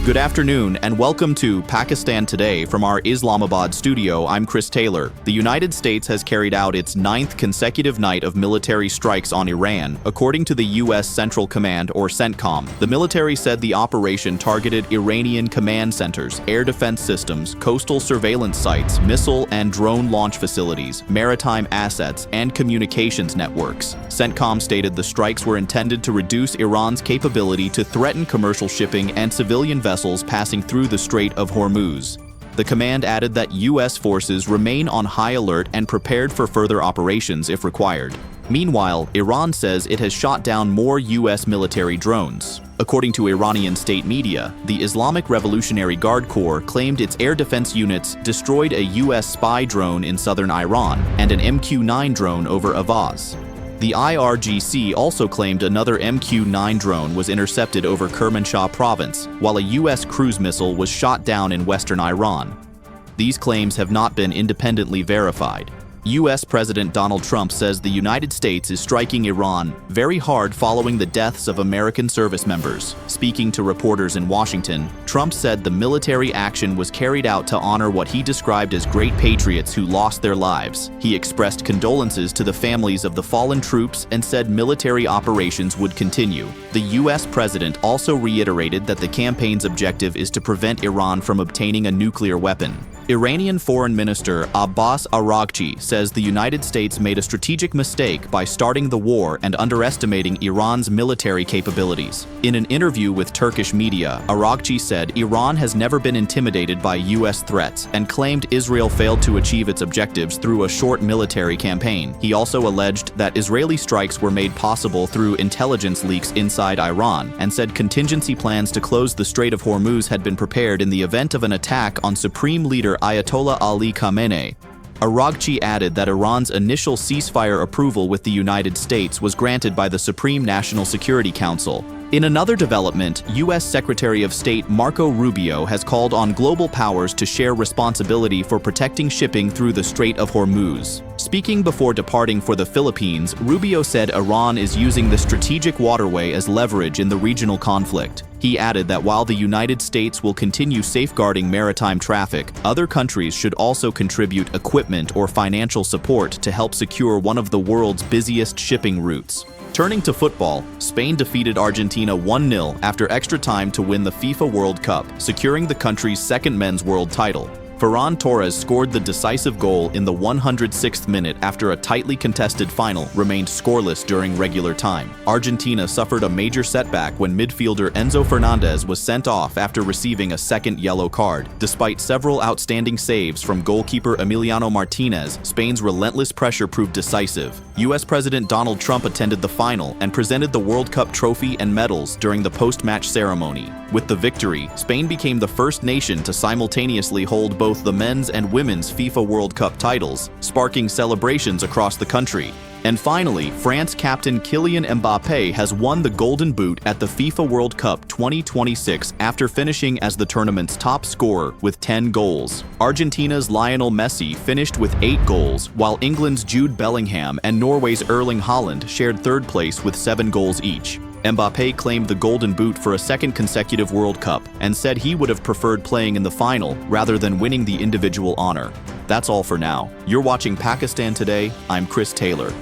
Good afternoon and welcome to Pakistan Today from our Islamabad studio. I'm Chris Taylor. The United States has carried out its 9th consecutive night of military strikes on Iran, according to the U.S. Central Command, or CENTCOM. The military said the operation targeted Iranian command centers, air defense systems, coastal surveillance sites, missile and drone launch facilities, maritime assets, and communications networks. CENTCOM stated the strikes were intended to reduce Iran's capability to threaten commercial shipping and civilian vessels passing through the Strait of Hormuz. The command added that U.S. forces remain on high alert and prepared for further operations if required. Meanwhile, Iran says it has shot down more U.S. military drones. According to Iranian state media, the Islamic Revolutionary Guard Corps claimed its air defense units destroyed a U.S. spy drone in southern Iran and an MQ-9 drone over Avaz. The IRGC also claimed another MQ-9 drone was intercepted over Kermanshah province, while a U.S. cruise missile was shot down in western Iran. These claims have not been independently verified. U.S. President Donald Trump says the United States is striking Iran very hard following the deaths of American service members. Speaking to reporters in Washington, Trump said the military action was carried out to honor what he described as great patriots who lost their lives. He expressed condolences to the families of the fallen troops and said military operations would continue. The U.S. president also reiterated that the campaign's objective is to prevent Iran from obtaining a nuclear weapon. Iranian Foreign Minister Abbas Araghchi says the United States made a strategic mistake by starting the war and underestimating Iran's military capabilities. In an interview with Turkish media, Araghchi said Iran has never been intimidated by U.S. threats and claimed Israel failed to achieve its objectives through a short military campaign. He also alleged that Israeli strikes were made possible through intelligence leaks inside Iran and said contingency plans to close the Strait of Hormuz had been prepared in the event of an attack on Supreme Leader Ayatollah Ali Khamenei. Araghchi added that Iran's initial ceasefire approval with the United States was granted by the Supreme National Security Council. In another development, U.S. Secretary of State Marco Rubio has called on global powers to share responsibility for protecting shipping through the Strait of Hormuz. Speaking before departing for the Philippines, Rubio said Iran is using the strategic waterway as leverage in the regional conflict. He added that while the United States will continue safeguarding maritime traffic, other countries should also contribute equipment or financial support to help secure one of the world's busiest shipping routes. Turning to football, Spain defeated Argentina 1-0 after extra time to win the FIFA World Cup, securing the country's second men's world title. Ferran Torres scored the decisive goal in the 106th minute after a tightly contested final remained scoreless during regular time. Argentina suffered a major setback when midfielder Enzo Fernandez was sent off after receiving a second yellow card. Despite several outstanding saves from goalkeeper Emiliano Martinez, Spain's relentless pressure proved decisive. U.S. President Donald Trump attended the final and presented the World Cup trophy and medals during the post-match ceremony. With the victory, Spain became the first nation to simultaneously hold both the men's and women's FIFA World Cup titles, sparking celebrations across the country. And finally, France captain Kylian Mbappé has won the Golden Boot at the FIFA World Cup 2026 after finishing as the tournament's top scorer with 10 goals. Argentina's Lionel Messi finished with 8 goals, while England's Jude Bellingham and Norway's Erling Haaland shared third place with 7 goals each. Mbappé claimed the Golden Boot for a second consecutive World Cup and said he would have preferred playing in the final rather than winning the individual honor. That's all for now. You're watching Pakistan Today. I'm Chris Taylor.